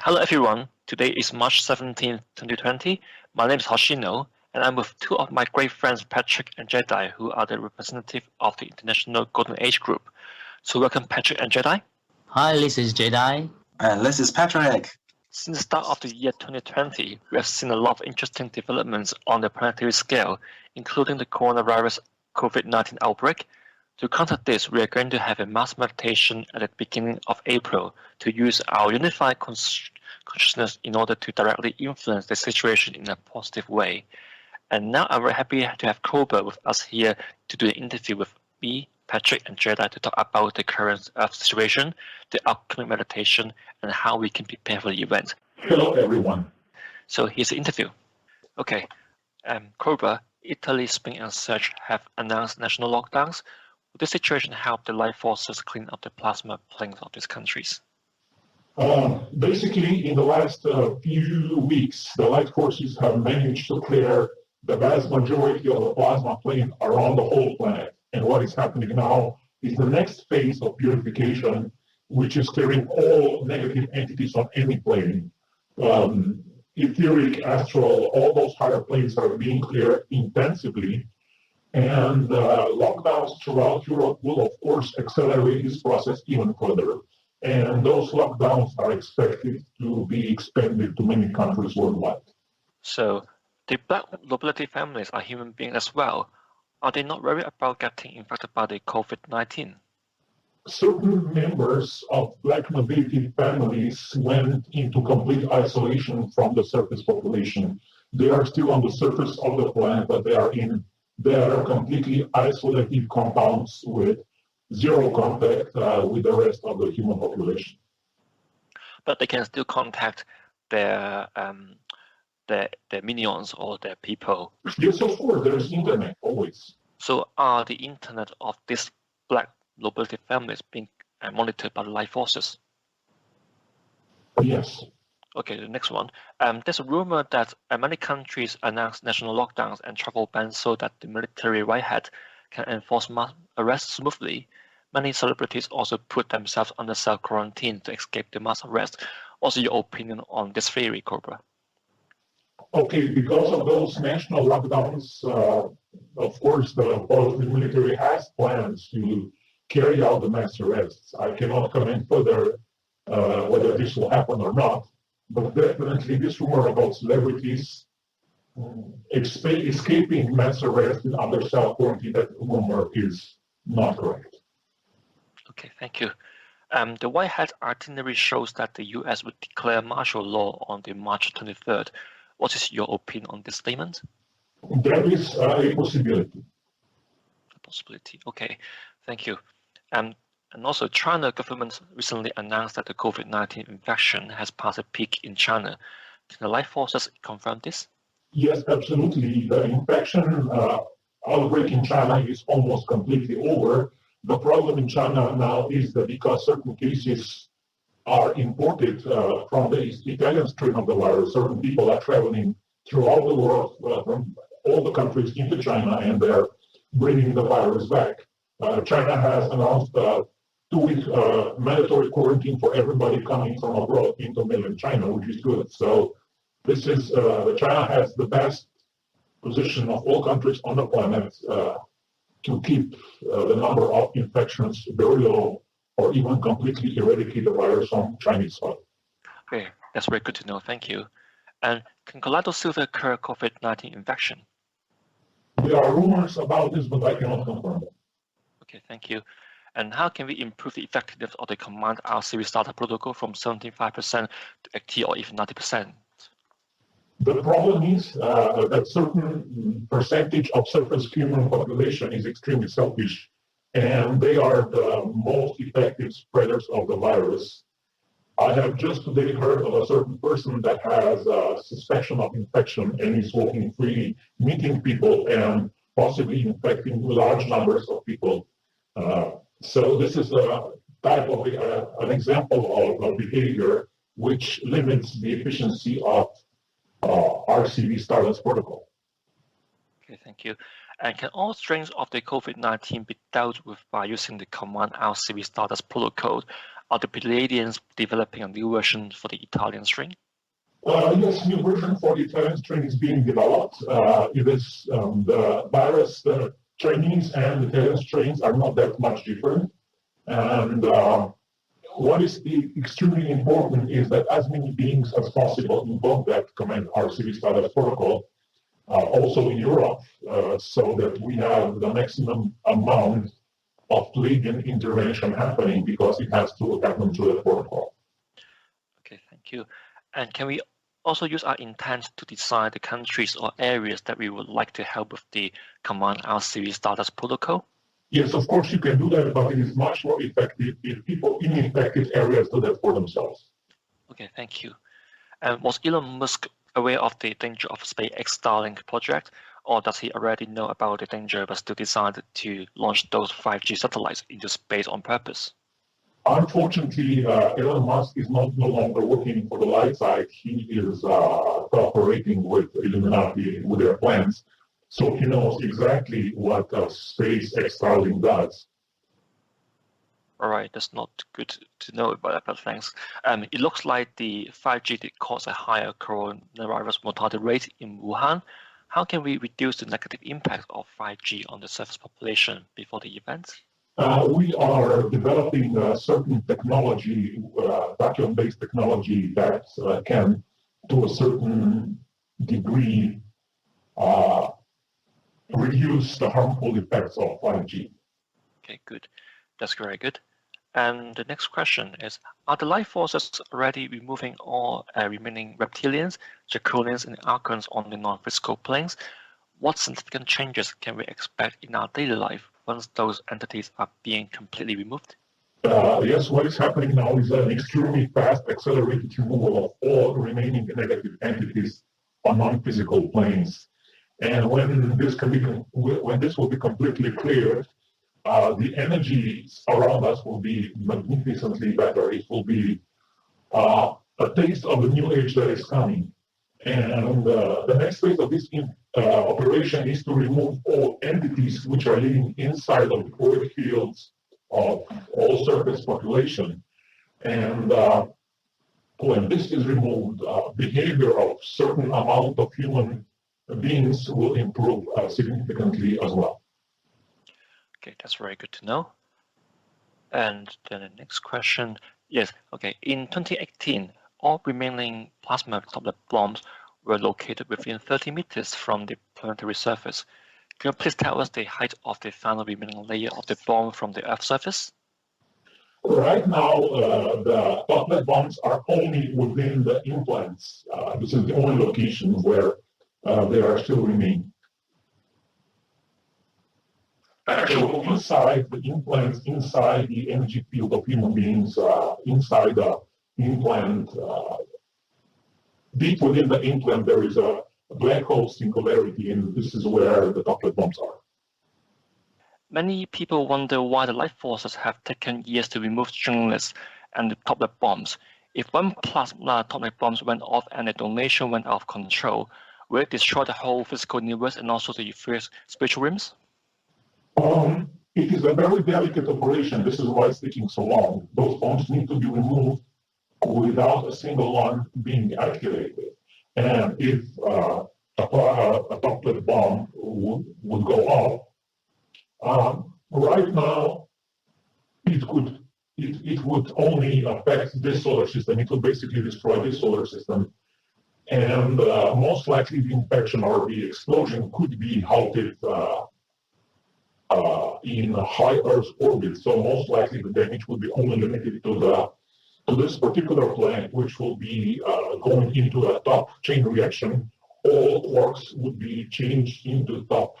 Hello everyone, today is March 17th, 2020. My name is Hoshino, and I'm with two of my great friends Patrick and Jedi, who are the representative of the International Golden Age Group. So welcome Patrick and Jedi. Hi, this is Jedi. And this is Patrick. Since the start of the year 2020, we have seen a lot of interesting developments on the planetary scale, including the coronavirus COVID-19 outbreak. To counter this, we are going to have a mass meditation at the beginning of April to use our unified consciousness in order to directly influence the situation in a positive way. And now I'm very happy to have Cobra with us here to do an interview with me, Patrick, and Jedi to talk about the current Earth situation, the upcoming meditation, and how we can prepare for the event. Hello, everyone. So here's the interview. Okay, Cobra, Italy, Spain, and such have announced national lockdowns. Will this situation help the life forces clean up the plasma planes of these countries? Basically, in the last few weeks, the light forces have managed to clear the vast majority of the plasma plane around the whole planet. And what is happening now is the next phase of purification, which is clearing all negative entities on any plane. Etheric, astral, all those higher planes are being cleared intensively. And lockdowns throughout Europe will, of course, accelerate this process even further. And those lockdowns are expected to be expanded to many countries worldwide. So the black nobility families are human beings as well. Are they not worried about getting infected by the COVID-19? Certain members of black nobility families went into complete isolation from the surface population. They are still on the surface of the planet, but they are completely isolated compounds with zero contact with the rest of the human population. But they can still contact their minions or their people. Yes, of course, there is internet always. So are the internet of these black nobility families being monitored by the life forces? Yes. Okay, the next one. There's a rumor that many countries announced national lockdowns and travel bans so that the military right hat can enforce mass arrests smoothly. Many celebrities also put themselves under self-quarantine to escape the mass arrest. What's your opinion on this theory, Cobra? Okay, because of those national lockdowns, of course, the military has plans to carry out the mass arrests. I cannot comment further whether this will happen or not. But definitely this rumor about celebrities escaping mass arrest and under self-quarantine, that rumor is not correct. Okay, thank you. The White Hat itinerary shows that the U.S. would declare martial law on the March 23rd. What is your opinion on this statement? There is a possibility. A possibility, okay, thank you. And also, China government recently announced that the COVID-19 infection has passed a peak in China. Can the life forces confirm this? Yes, absolutely. The infection outbreak in China is almost completely over. The problem in China now is that because certain cases are imported from the Italian strain of the virus, certain people are traveling throughout the world from all the countries into China, and they're bringing the virus back. China has announced 2-week mandatory quarantine for everybody coming from abroad into mainland China, which is good. So this is China has the best position of all countries on the planet to keep the number of infections very low, or even completely eradicate the virus from Chinese soil. Okay, that's very good to know. Thank you. And can Kaleido cure COVID-19 infection? There are rumors about this, but I cannot confirm them. Okay, thank you. And how can we improve the effectiveness of the Command R series startup protocol from 75% to 80 or even 90%? The problem is that certain percentage of surface human population is extremely selfish, and they are the most effective spreaders of the virus. I have just today heard of a certain person that has a suspicion of infection and is walking freely, meeting people and possibly infecting large numbers of people. So this is a type of an example of behavior which limits the efficiency of RCV Stardust protocol. Okay, thank you. And can all strains of the COVID-19 be dealt with by using the Command R series Stardust protocol? Are the Pleiadians developing a new version for the Italian strain? Yes, new version for the Italian strain is being developed. It is the virus, the Chinese and Italian strains are not that much different. And what is extremely important is that as many beings as possible involve that command RCV status protocol, also in Europe, so that we have the maximum amount of Pleiadian intervention happening, because it has to happen through the protocol. Okay, thank you. And can we also use our intent to decide the countries or areas that we would like to help with the command RCV status protocol? Yes, of course you can do that, but it is much more effective if people in infected areas do that for themselves. Okay, thank you. And was Elon Musk aware of the danger of SpaceX Starlink project, or does he already know about the danger but still decided to launch those 5G satellites into space on purpose? Unfortunately, Elon Musk is no longer working for the light side. He is cooperating with Illuminati with their plans. So he knows exactly what SpaceX Starlink does. All right, that's not good to know about that, but thanks. It looks like the 5G did cause a higher coronavirus mortality rate in Wuhan. How can we reduce the negative impact of 5G on the surface population before the event? We are developing a certain technology, vacuum-based technology that can, to a certain degree, reduce the harmful effects of 5G. Okay, good. That's very good. And the next question is, are the life forces already removing all remaining reptilians, draconians, and archons on the non-physical planes? What significant changes can we expect in our daily life once those entities are being completely removed? Yes, what is happening now is an extremely fast, accelerated removal of all remaining negative entities on non-physical planes. And when this will be completely cleared, the energies around us will be magnificently better. It will be a taste of the new age that is coming. And the next phase of this operation is to remove all entities which are living inside of the core fields of all surface population. And when this is removed, behavior of certain amount of human beings will improve significantly as well. Okay, that's very good to know. And then the next question, yes, okay, in 2018, all remaining plasma tablet bombs were located within 30 meters from the planetary surface. Can you please tell us the height of the final remaining layer of the bomb from the Earth's surface? Right now, the tablet bombs are only within the implants. This is the only location where they are still remaining. Actually, inside the implants, inside the energy field of human beings, inside the implant, deep within the implant, there is a black hole singularity, and this is where the tablet bombs are. Many people wonder why the life forces have taken years to remove stringless and the tablet bombs. If one plasma tablet bombs went off and the donation went out of control, will it destroy the whole physical universe and also the first spiritual realms? It is a very delicate operation. This is why it's taking so long. Those bombs need to be removed without a single one being activated. And if a tablet bomb would go off, right now it would only affect this solar system. It would basically destroy this solar system. And most likely the infection or the explosion could be halted in a high Earth orbit. So most likely the damage would be only limited to this particular planet, which will be going into a top chain reaction. All quarks would be changed into top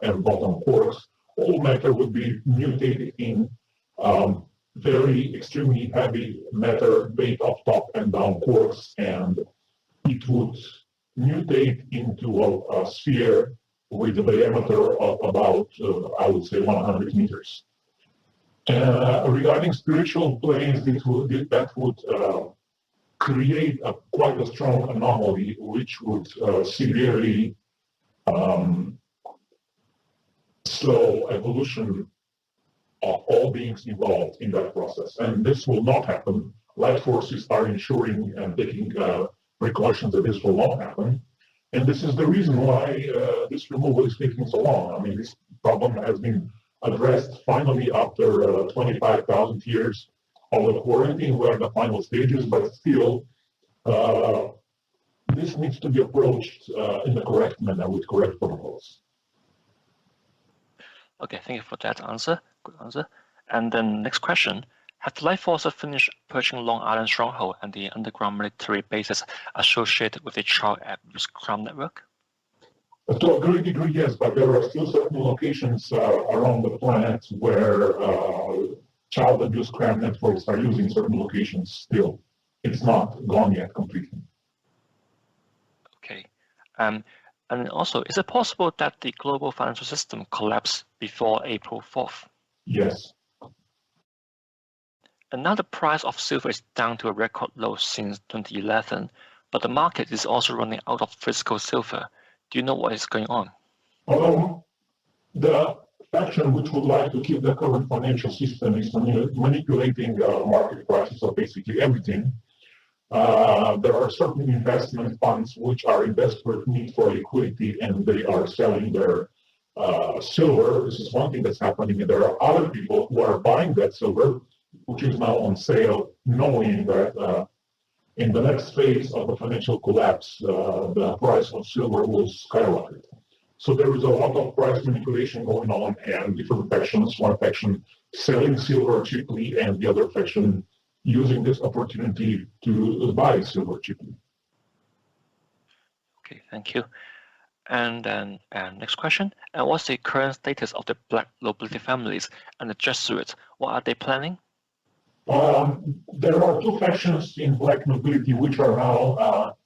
and bottom quarks. All matter would be mutated in very extremely heavy matter made of top and down quarks, and it would mutate into a sphere with a diameter of about, I would say, 100 meters. Regarding spiritual planes, that would create quite a strong anomaly, which would severely slow evolution of all beings involved in that process. And this will not happen. Light forces are ensuring and taking precautions that this will not happen. And this is the reason why this removal is taking so long. I mean, this problem has been addressed finally after 25,000 years of the quarantine. We're in the final stages, but still, this needs to be approached in the correct manner with correct protocols. Okay, thank you for that answer. Good answer. And then next question. Have the light forces finished purging Long Island Stronghold and the underground military bases associated with the child abuse crime network? To a great degree, yes, but there are still certain locations around the planet where child abuse crime networks are using certain locations still. It's not gone yet completely. Okay. And also, is it possible that the global financial system collapsed before April 4th? Yes. And now the price of silver is down to a record low since 2011, but the market is also running out of physical silver. Do you know what is going on? The faction which would like to keep the current financial system is manipulating market prices of basically everything. There are certain investment funds which are in desperate need for liquidity, and they are selling their silver. This is one thing that's happening. And there are other people who are buying that silver, which is now on sale, knowing that in the next phase of the financial collapse, the price of silver will skyrocket. So there is a lot of price manipulation going on, and different factions, one faction selling silver cheaply, and the other faction using this opportunity to buy silver cheaply. Okay, thank you. And then next question. What's the current status of the Black nobility families and the Jesuits? What are they planning? There are two factions in Black nobility which are now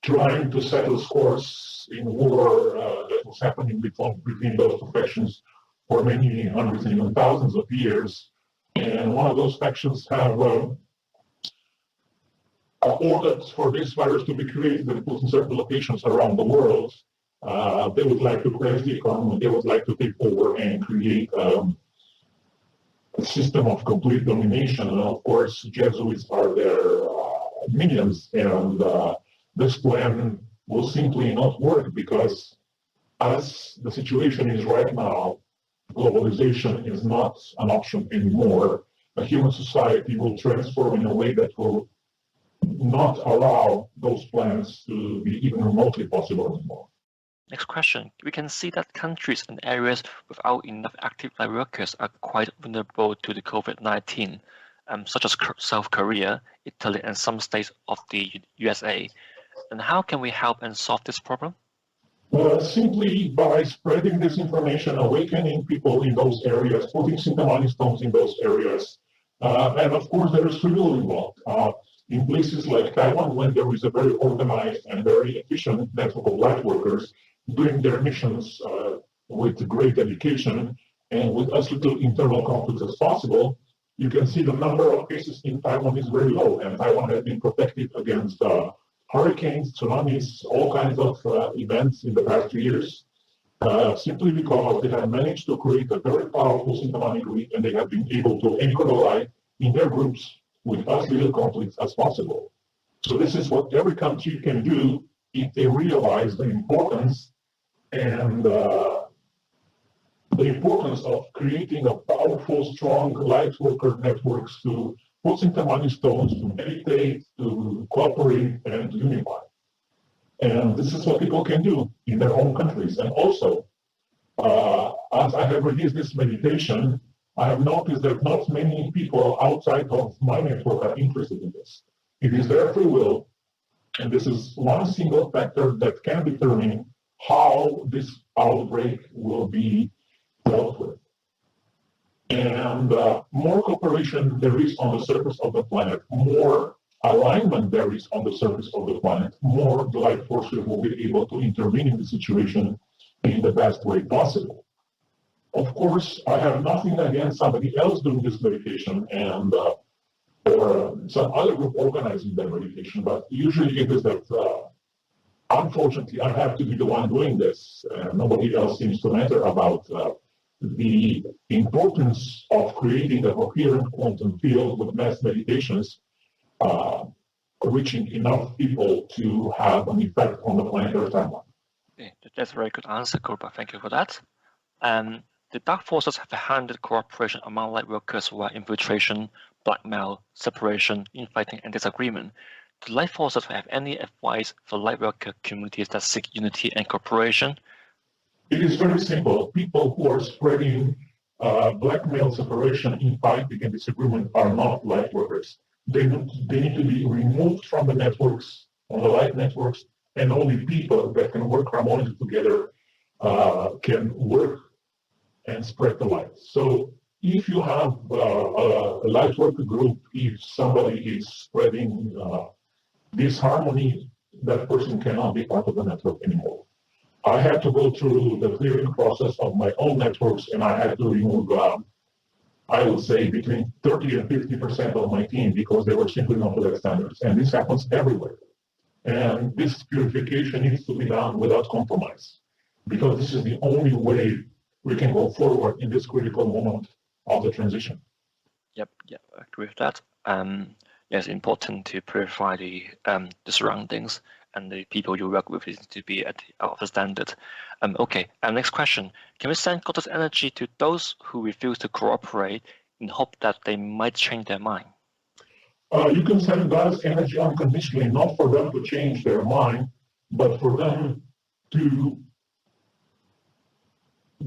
trying to settle scores in war that was happening between those two factions for many hundreds and even thousands of years. And one of those factions have ordered for this virus to be created and put in certain locations around the world. They would like to crash the economy. They would like to take over and create a system of complete domination. And of course, Jesuits are their minions, and this plan will simply not work because, as the situation is right now, globalization is not an option anymore. A human society will transform in a way that will not allow those plans to be even remotely possible anymore. Next question. We can see that countries and areas without enough active light workers are quite vulnerable to the COVID-19, such as South Korea, Italy, and some states of the USA. And how can we help and solve this problem? Simply by spreading this information, awakening people in those areas, putting Sintamani stones in those areas. And of course, there is free will involved. In places like Taiwan, when there is a very organized and very efficient network of light workers doing their missions with great dedication and with as little internal conflict as possible, you can see the number of cases in Taiwan is very low, and Taiwan has been protected against hurricanes, tsunamis, all kinds of events in the past 2 years, simply because they have managed to create a very powerful Sintamani group, and they have been able to anchor the light in their groups with as little conflicts as possible. So this is what every country can do if they realize the importance and the importance of creating a powerful, strong light worker networks to put Sintamani stones, to meditate, to cooperate, and to unify. And this is what people can do in their own countries. And also, as I have released this meditation, I have noticed that not many people outside of my network are interested in this. It is their free will, and this is one single factor that can determine how this outbreak will be dealt with. And more cooperation there is on the surface of the planet, more alignment there is on the surface of the planet, more the light forces will be able to intervene in the situation in the best way possible. Of course, I have nothing against somebody else doing this meditation and or some other group organizing their meditation, but usually it is that, unfortunately, I have to be the one doing this. Nobody else seems to matter about the importance of creating a coherent quantum field with mass meditations reaching enough people to have an effect on the planetary timeline. Okay, that's a very good answer, Kurba. Thank you for that. The dark forces have handled cooperation among light workers via infiltration, blackmail, separation, infighting, and disagreement. Do light forces have any advice for light worker communities that seek unity and cooperation? It is very simple. People who are spreading blackmail, separation, infighting, and disagreement are not light workers. They need to be removed from the networks, on the light networks, and only people that can work harmoniously together can work and spread the light. So if you have a light worker group, if somebody is spreading disharmony, that person cannot be part of the network anymore. I had to go through the clearing process of my own networks, and I had to remove, I would say, between 30 and 50% of my team because they were simply not to their standards. And this happens everywhere. And this purification needs to be done without compromise, because this is the only way we can go forward in this critical moment of the transition. Yep, I agree with that. It's important to purify the surroundings, and the people you work with need to be out of the standard. Next question. Can we send God's energy to those who refuse to cooperate in hope that they might change their mind? You can send God's energy unconditionally, not for them to change their mind, but for them to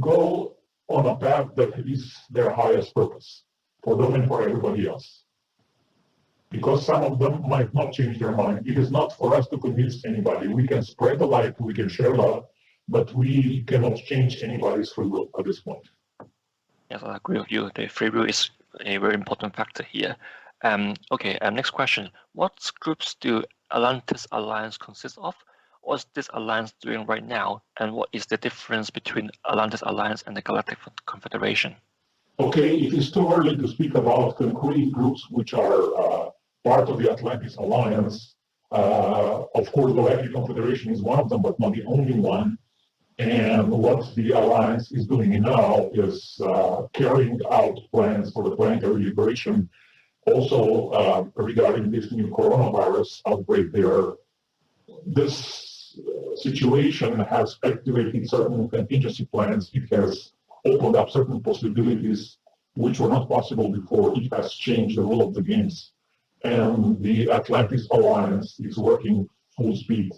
go on a path that is their highest purpose, for them and for everybody else. Because some of them might not change their mind. It is not for us to convince anybody. We can spread the light, we can share love, but we cannot change anybody's free will at this point. Yes, I agree with you. The free will is a very important factor here. Next question. What groups do Atlantis Alliance consist of? What is this alliance doing right now? And what is the difference between Atlantis Alliance and the Galactic Confederation? Okay, it is too early to speak about concrete groups which are part of the Atlantis Alliance. Of course, the Galactic Confederation is one of them, but not the only one. And what the Alliance is doing now is carrying out plans for the planetary liberation. Also, regarding this new coronavirus outbreak this situation has activated certain contingency plans. It has opened up certain possibilities which were not possible before. It has changed the rule of the games. And the Atlantis Alliance is working full speed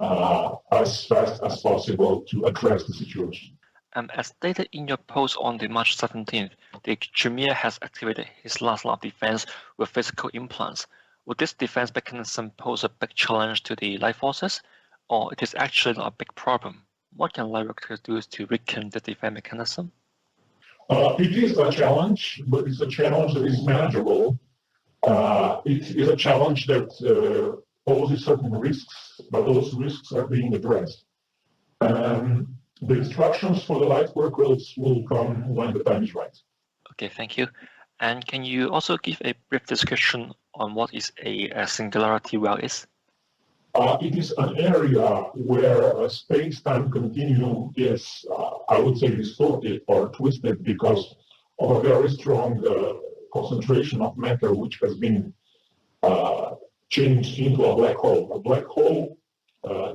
as fast as possible to address the situation. As stated in your post on the March 17th, the Premier has activated his last line of defense with physical implants. Would this defense mechanism pose a big challenge to the life forces, or it is actually not a big problem? What can light workers do to weaken the defense mechanism? It is a challenge, but it's a challenge that is manageable. It is a challenge that poses certain risks, but those risks are being addressed. The instructions for the light workers will come when the time is right. Okay, thank you. And can you also give a brief description on what is a singularity well is? It is an area where a space-time continuum is, I would say, distorted or twisted because of a very strong concentration of matter which has been changed into a black hole. A black hole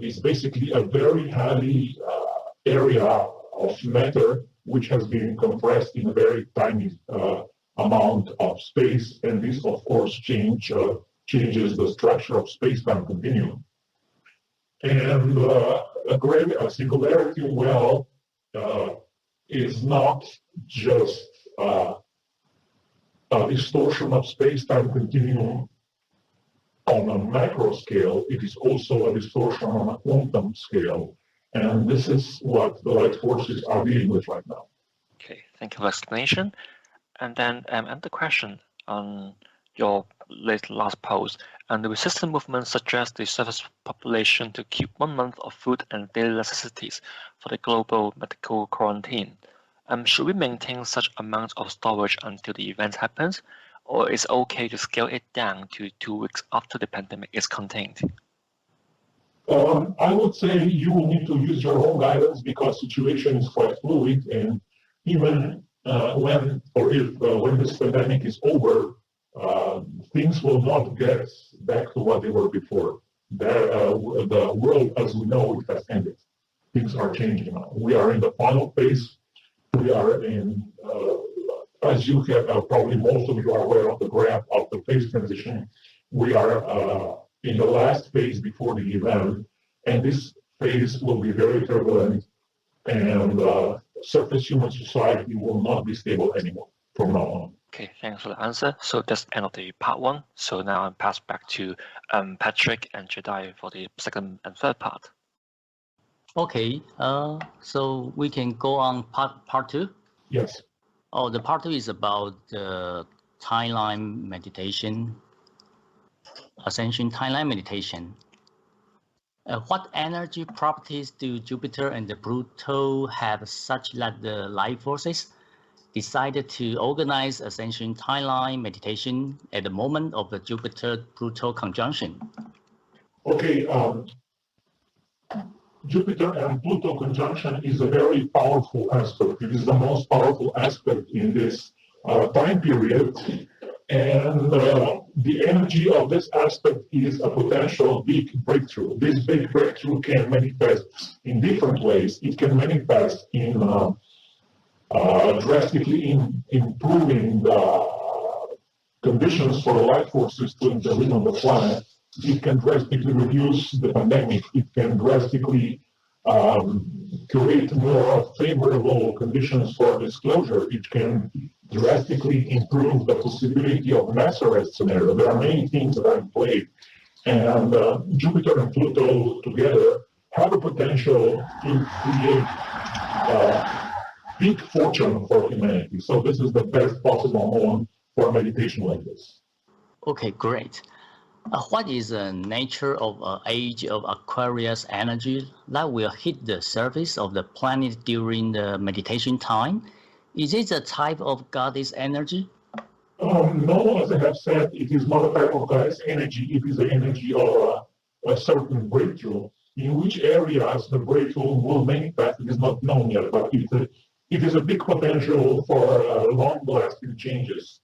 is basically a very heavy area of matter which has been compressed in a very tiny amount of space, and this, of course, changes the structure of space-time continuum. And a singularity well is not just a distortion of space-time continuum on a macro scale, it is also a distortion on a quantum scale. And this is what the light forces are dealing with right now. Okay, thank you for the explanation. And then another question on your last post. And the resistance movement suggests the surface population to keep 1 month of food and daily necessities for the global medical quarantine. Should we maintain such amounts of storage until the event happens, or is it okay to scale it down to 2 weeks after the pandemic is contained? I would say you will need to use your own guidance because the situation is quite fluid, and even when this pandemic is over, things will not get back to what they were before. The world as we know it has ended. Things are changing now. We are in the final phase. We are in, as you have probably most of you are aware of the graph of the phase transition. We are in the last phase before the event, and this phase will be very turbulent, and surface human society will not be stable anymore from now on. Okay, thanks for the answer. So that's the end of the part one. So now I'm passed back to Patrick and Jedi for the second and third part. Okay, so we can go on part two. Yes. Oh, the part two is about the timeline meditation, ascension timeline meditation. What energy properties do Jupiter and the Pluto have such that the life forces decided to organize ascension timeline meditation at the moment of the Jupiter-Pluto conjunction? Okay, Jupiter and Pluto conjunction is a very powerful aspect. It is the most powerful aspect in this time period. And the energy of this aspect is a potential big breakthrough. This big breakthrough can manifest in different ways. It can manifest in drastically improving the conditions for the life forces to intervene on the planet. It can drastically reduce the pandemic. It can drastically create more favorable conditions for disclosure. It can drastically improve the possibility of mass arrest scenario. There are many things that are in play. And Jupiter and Pluto together have a potential to create big fortune for humanity. So this is the best possible moment for meditation like this. Okay, great. What is the nature of age of Aquarius energy that will hit the surface of the planet during the meditation time? Is it a type of goddess energy? No, as I have said, it is not a type of goddess energy. It is the energy of a certain breakthrough. In which areas the breakthrough will manifest, it is not known yet, but it is a big potential for long-lasting changes.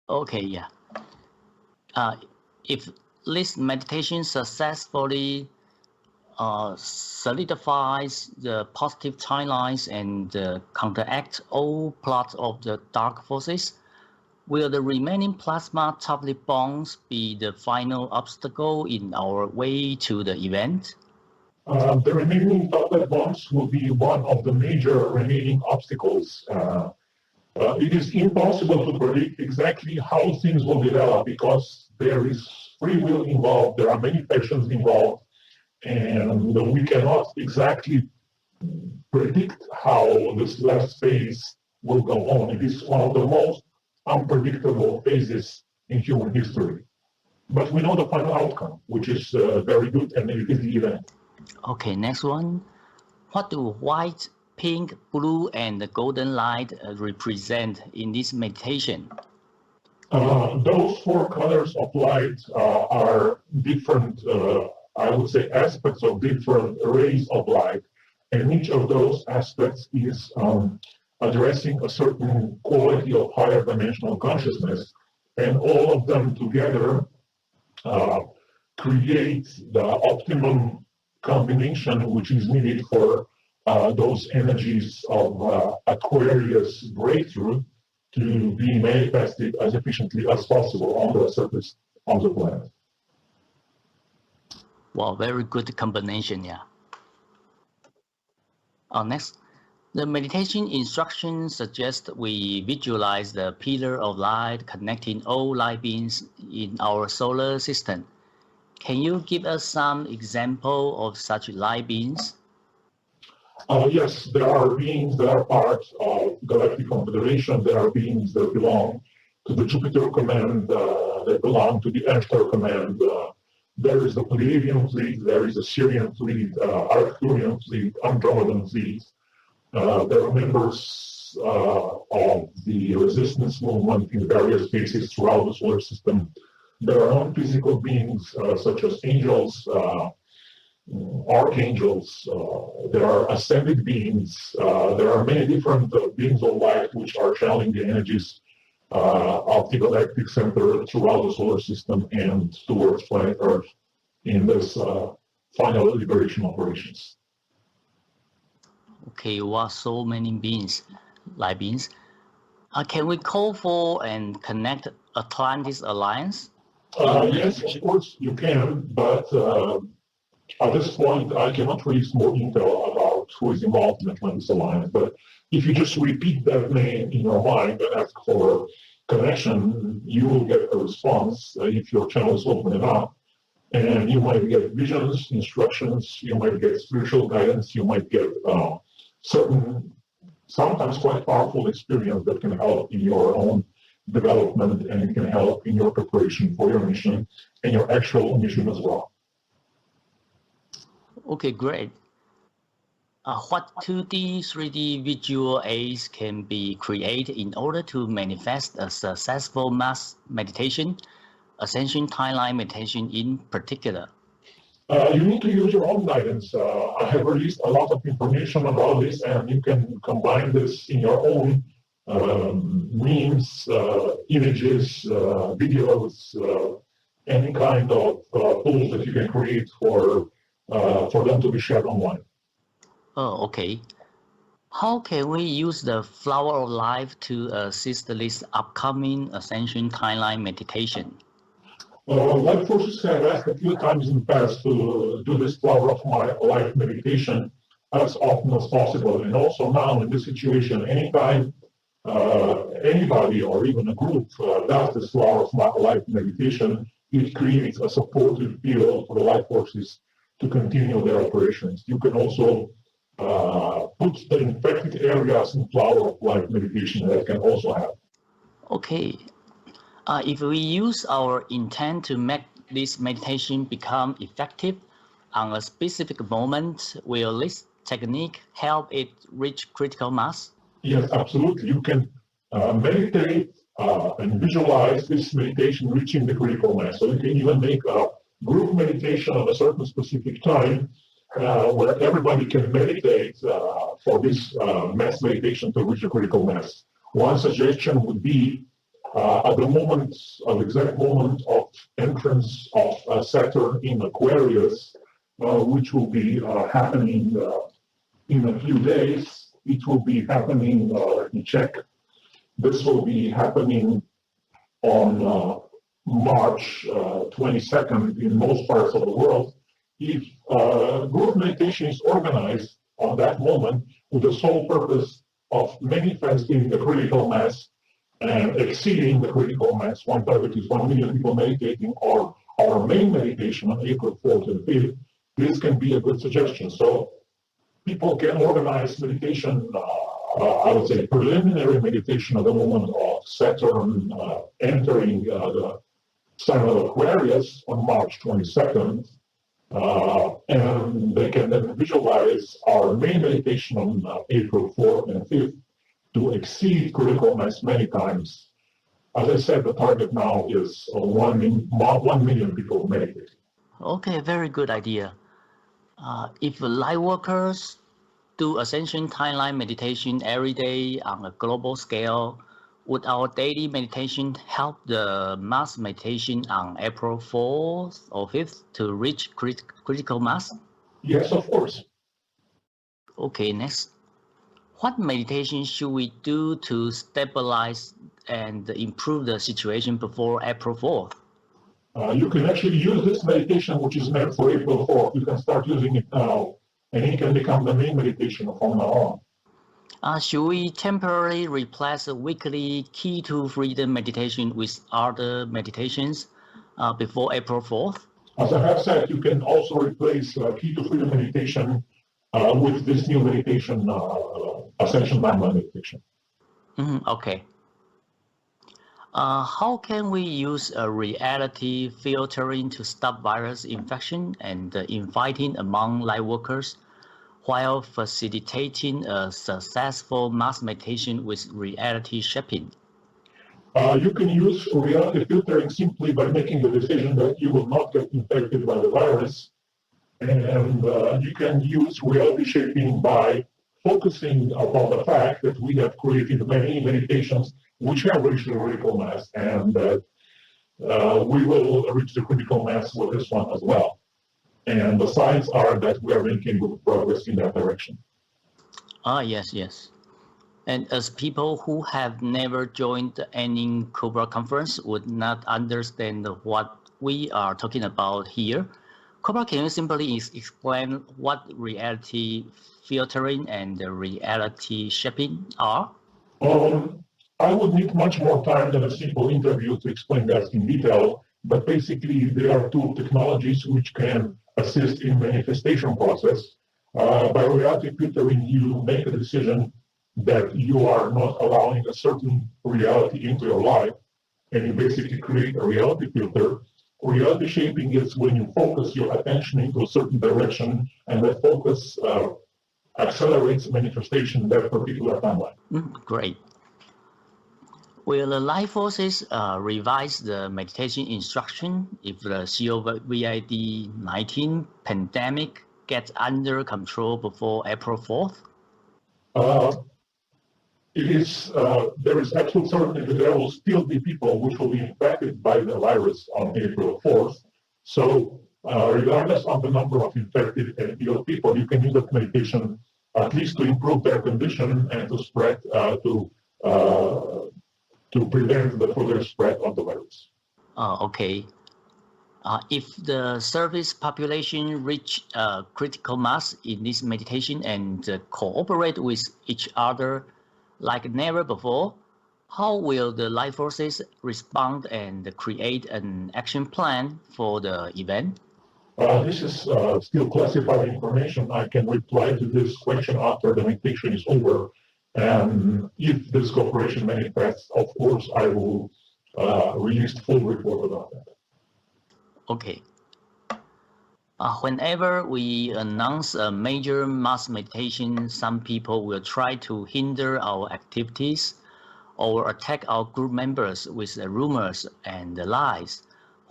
Okay, yeah. If this meditation successfully solidifies the positive timelines and counteract all plots of the dark forces, will the remaining plasma toplet bonds be the final obstacle in our way to the event? The remaining toplet bonds will be one of the major remaining obstacles. It is impossible to predict exactly how things will develop because there is free will involved, there are many factions involved, and we cannot exactly predict how this last phase will go on. It is one of the most unpredictable phases in human history. But we know the final outcome, which is very good, and it is the event. Okay, next one. What do white, pink, blue, and the golden light represent in this meditation? Those four colors of light are different, I would say, aspects of different rays of light. And each of those aspects is addressing a certain quality of higher dimensional consciousness. And all of them together create the optimum combination which is needed for those energies of Aquarius breakthrough to be manifested as efficiently as possible on the surface of the planet. Wow, very good combination, yeah. Next, the meditation instructions suggest we visualize the pillar of light connecting all light beings in our solar system. Can you give us some example of such light beings? Yes, there are beings that are part of Galactic Confederation. There are beings that belong to the Jupiter Command, that belong to the Ashtar Command. There is the Pleiadian fleet, there is the Syrian fleet, Arcturian fleet, Andromedan fleet. There are members of the resistance movement in various places throughout the solar system. There are non-physical beings such as angels, archangels, there are ascended beings, there are many different beings of light which are channeling the energies of the galactic center throughout the solar system and towards planet Earth in this final liberation operations. Okay, what so many beings, light beings? Can we call for and connect Atlantis Alliance? Yes, of course you can, but at this point I cannot release more intel about who is involved in Atlantis Alliance. But if you just repeat that name in your mind and ask for connection, you will get a response if your channel is open enough. And you might get visions, instructions, you might get spiritual guidance, you might get certain, sometimes quite powerful experience that can help in your own development, and it can help in your preparation for your mission and your actual mission as well. Okay, great. What 2D, 3D visual aids can be created in order to manifest a successful mass meditation, Ascension Timeline meditation in particular? You need to use your own guidance. I have released a lot of information about this, and you can combine this in your own memes, images, videos, any kind of tools that you can create for them to be shared online. Oh, okay. How can we use the Flower of Life to assist this upcoming Ascension Timeline meditation? Life forces have asked a few times in the past to do this Flower of My Life meditation as often as possible. And also now in this situation, anytime anybody or even a group does this Flower of My Life meditation, it creates a supportive field for the life forces to continue their operations. You can also put the infected areas in Flower of Life meditation. That can also happen. Okay. If we use our intent to make this meditation become effective on a specific moment, will this technique help it reach critical mass? Yes, absolutely. You can meditate and visualize this meditation reaching the critical mass. So you can even make a group meditation at a certain specific time where everybody can meditate for this mass meditation to reach the critical mass. One suggestion would be at the exact moment of entrance of Saturn in Aquarius, which will be happening in a few days. It will be happening, let me check. This will be happening on March 22nd in most parts of the world. If group meditation is organized on that moment with the sole purpose of manifesting the critical mass and exceeding the critical mass, one target is 1 million people meditating, or our main meditation on April 4th and 5th, this can be a good suggestion. So people can organize meditation, I would say preliminary meditation at the moment of Saturn entering the sign of Aquarius on March 22nd, and they can then visualize our main meditation on April 4th and 5th, to exceed critical mass many times. As I said, the target now is 1 million people meditating. Okay, very good idea. If light workers do Ascension Timeline meditation every day on a global scale, would our daily meditation help the mass meditation on April 4th or 5th to reach critical mass? Yes, of course. Okay, next. What meditation should we do to stabilize and improve the situation before April 4th? You can actually use this meditation, which is meant for April 4th. You can start using it now, and it can become the main meditation from now on. Should we temporarily replace a weekly Key to Freedom meditation with other meditations before April 4th? As I have said, you can also replace Key to Freedom meditation with this new meditation, Ascension Timeline meditation. Okay. How can we use a reality filtering to stop virus infection and infighting among light workers while facilitating a successful mass meditation with reality shaping? You can use reality filtering simply by making the decision that you will not get infected by the virus And you can use reality shaping by focusing upon the fact that we have created many meditations which have reached the critical mass, and that we will reach the critical mass with this one as well. And the signs are that we are making good progress in that direction. Yes. And as people who have never joined any Cobra conference would not understand what we are talking about here, Cobra, can you simply explain what reality filtering and reality shaping are? I would need much more time than a simple interview to explain that in detail, but basically there are two technologies which can assist in manifestation process. By reality filtering, you make a decision that you are not allowing a certain reality into your life, and you basically create a reality filter. Reality shaping is when you focus your attention into a certain direction, and that focus accelerates manifestation in that particular timeline. Great. Will the life forces revise the meditation instruction if the COVID-19 pandemic gets under control before April 4th? There is absolute certainty that there will still be people which will be infected by the virus on April 4th. So regardless of the number of infected and ill people, you can use that meditation at least to improve their condition and to spread, to prevent the further spread of the virus. Okay. If the service population reach critical mass in this meditation and cooperate with each other like never before, how will the life forces respond and create an action plan for the event? This is still classified information. I can reply to this question after the meditation is over. And if this cooperation manifests, of course, I will release full report about that. Okay. Whenever we announce a major mass meditation, some people will try to hinder our activities or attack our group members with rumors and lies.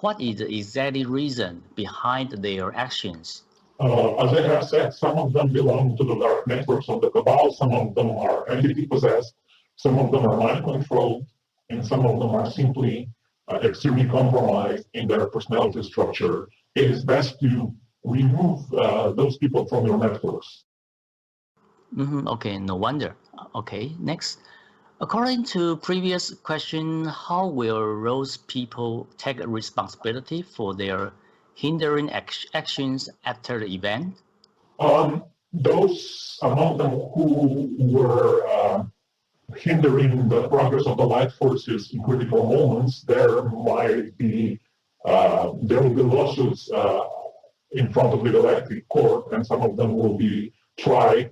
What is the exact reason behind their actions? As I have said, some of them belong to the dark networks of the cabal, some of them are entity possessed, some of them are mind controlled, and some of them are simply extremely compromised in their personality structure. It is best to remove those people from your networks. Okay, no wonder. Okay, next. According to previous question, how will those people take responsibility for their hindering actions after the event? Those among them who were hindering the progress of the light forces in critical moments, there will be lawsuits in front of the galactic court, and some of them will be tried.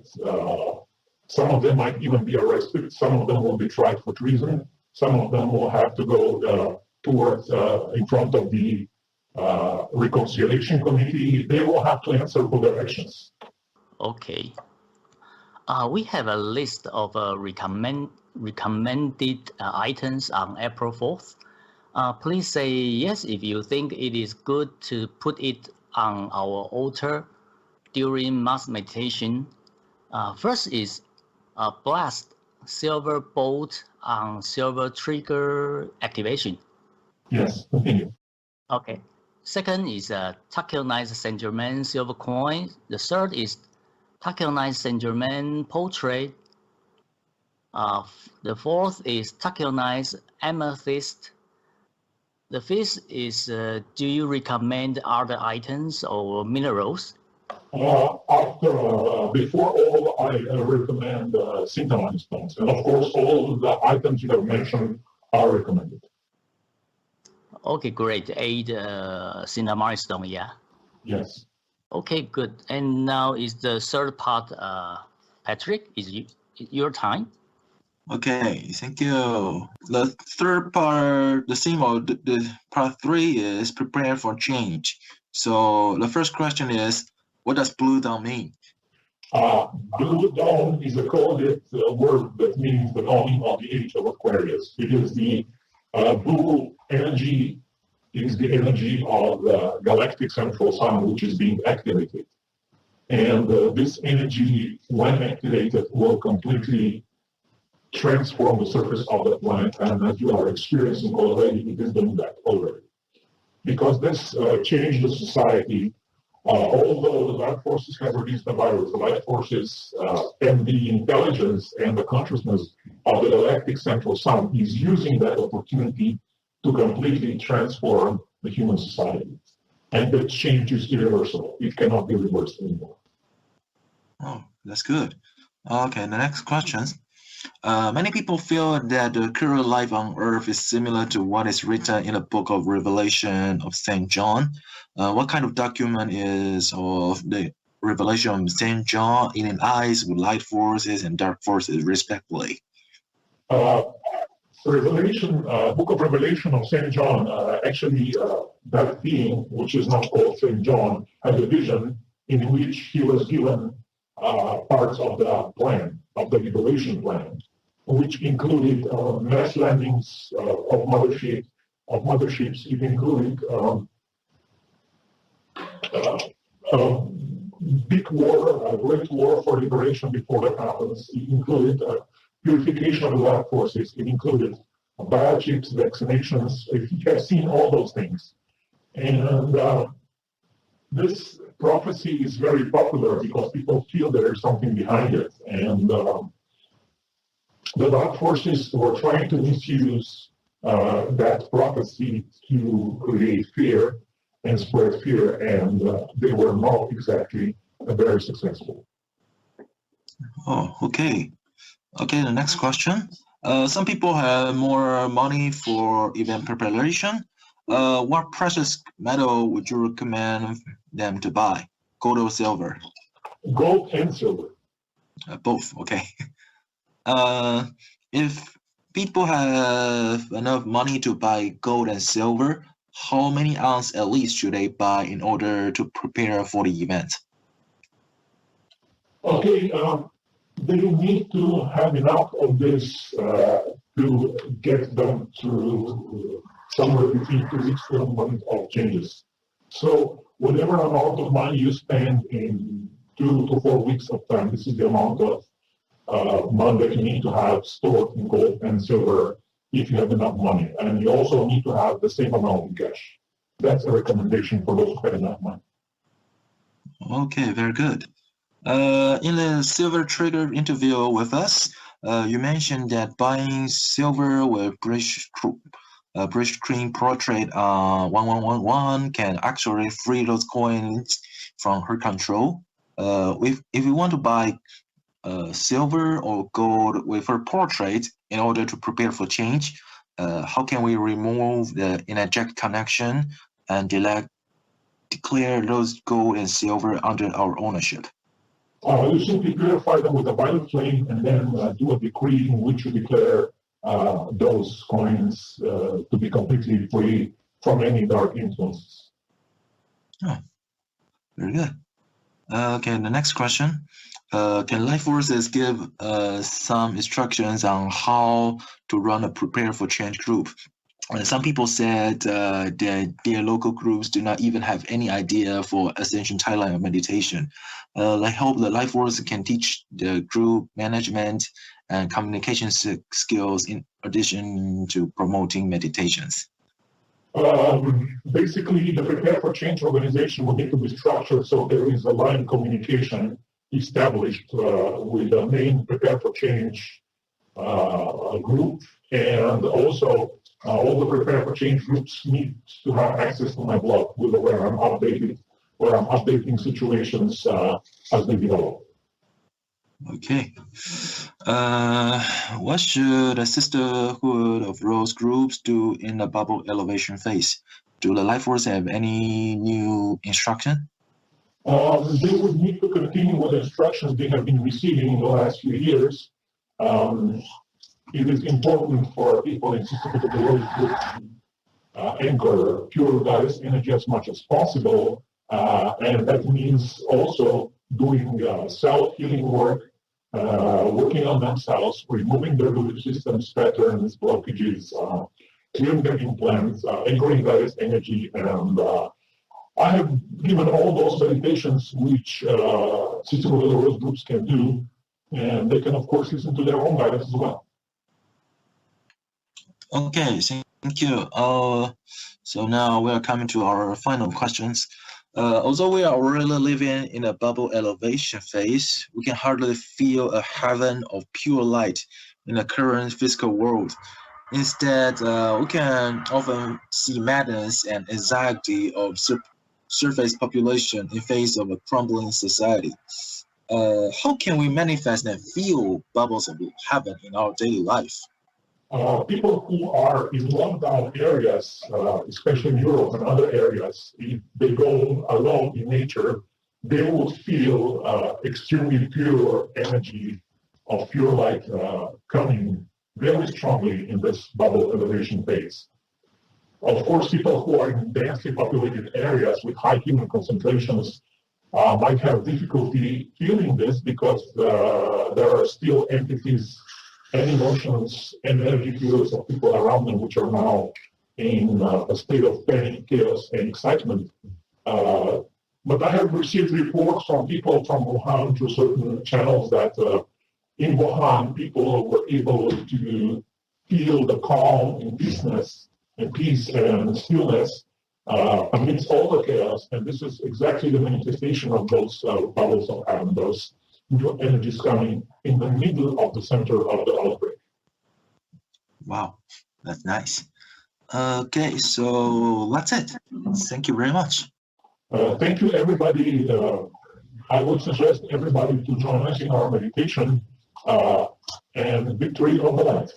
Some of them might even be arrested. Some of them will be tried for treason. Some of them will have to go towards in front of the reconciliation committee. They will have to answer for their actions. Okay. We have a list of recommended items on April 4th. Please say yes if you think it is good to put it on our altar during mass meditation. First is blast silver bolt on silver trigger activation. Yes, continue. Okay. Second is taconized Saint Germain silver coin. The third is taconized Saint Germain portrait. The fourth is taconized amethyst. The fifth is, do you recommend other items or minerals? Before all, I recommend synchronized stones. And of course, all the items you have mentioned are recommended. Okay, great. 8 cinnamon stone, yeah? Yes. Okay, good. And now is the third part, Patrick, is your time. Okay, thank you. The third part, the theme of the part 3 is prepare for change. So the first question is, what does blue dawn mean? Blue dawn is a coded word that means the dawning of the age of Aquarius. It is the blue energy is the energy of the galactic central sun, which is being activated. And this energy, when activated, will completely transform the surface of the planet. And as you are experiencing already, it is doing that already. Because this changed the society. Although the life forces have released the virus, the life forces and the intelligence and the consciousness of the galactic central sun is using that opportunity to completely transform the human society. And the change is irreversible. It cannot be reversed anymore. Oh, that's good. Okay, the next question. Many people feel that the current life on Earth is similar to what is written in the book of Revelation of St. John. What kind of document is of the Revelation of St. John in eyes with light forces and dark forces, respectively? Revelation, book of Revelation of St. John, actually that being, which is now called St. John, had a vision in which he was given parts of the plan, of the liberation plan, which included mass landings of motherships. It included big war, a great war for liberation before that happens. It included purification of the life forces. It included biochips, vaccinations. He has seen all those things. And this prophecy is very popular because people feel there is something behind it. And the dark forces were trying to misuse that prophecy to create fear and spread fear, and they were not exactly very successful. Oh, okay. Okay, the next question. Some people have more money for event preparation. What precious metal would you recommend them to buy? Gold or silver? Gold and silver. Both, okay. If people have enough money to buy gold and silver, how many ounces at least should they buy in order to prepare for the event? Okay, they need to have enough of this to get them to somewhere between 2 weeks to a month of changes. So whatever amount of money you spend in 2 to 4 weeks of time, this is the amount of money that you need to have stored in gold and silver if you have enough money. And you also need to have the same amount in cash. That's a recommendation for those who have enough money. Okay, very good. In the Silver Trigger interview with us, you mentioned that buying silver with bridge screen portrait 1111 can actually free those coins from her control. If you want to buy silver or gold with her portrait in order to prepare for change, how can we remove the energetic connection and declare those gold and silver under our ownership? You simply purify them with a violet flame and then do a decree in which you declare those coins to be completely free from any dark influences. Oh, very good. Okay, the next question. Can life forces give some instructions on how to run a prepare for change group? Some people said that their local groups do not even have any idea for Ascension Thailand or meditation. I hope the life force can teach the group management and communication skills in addition to promoting meditations. Basically, the Prepare for Change organization will need to be structured so there is a line of communication established with the main Prepare for Change group, and also all the Prepare for Change groups need to have access to my blog where I'm updating situations as they develop. Okay. What should a Sisterhood of Rose groups do in the bubble elevation phase? Do the life force have any new instruction? They would need to continue with the instructions they have been receiving in the last few years. It is important for people in Sisterhood of the Rose groups to anchor pure goddess energy as much as possible. And that means also doing self-healing work, working on themselves, removing their belief systems, patterns, blockages, clearing their implants, anchoring that energy, and I have given all those meditations which system of groups can do, and they can of course listen to their own guidance as well. Okay, thank you. So now we are coming to our final questions. Although we are really living in a bubble elevation phase, we can hardly feel a heaven of pure light in the current physical world. Instead, we can often see madness and anxiety of surface population in face of a crumbling society. How can we manifest and feel bubbles of heaven in our daily life? People who are in lockdown areas, especially in Europe and other areas, if they go alone in nature, they will feel extremely pure energy of pure light coming very strongly in this bubble elevation phase. Of course, people who are in densely populated areas with high human concentrations might have difficulty feeling this because there are still entities and emotions and energy fields of people around them which are now in a state of panic, chaos, and excitement. But I have received reports from people from Wuhan through certain channels that in Wuhan, people were able to feel the calm and peace and stillness amidst all the chaos. And this is exactly the manifestation of those bubbles of heaven, those new energies coming in the middle of the center of the outbreak. Wow, that's nice. Okay, so that's it. Thank you very much. Thank you, everybody. I would suggest everybody to join us in our meditation and victory of the light.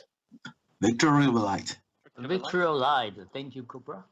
Victory of the light. Victory of light. Thank you, Cobra.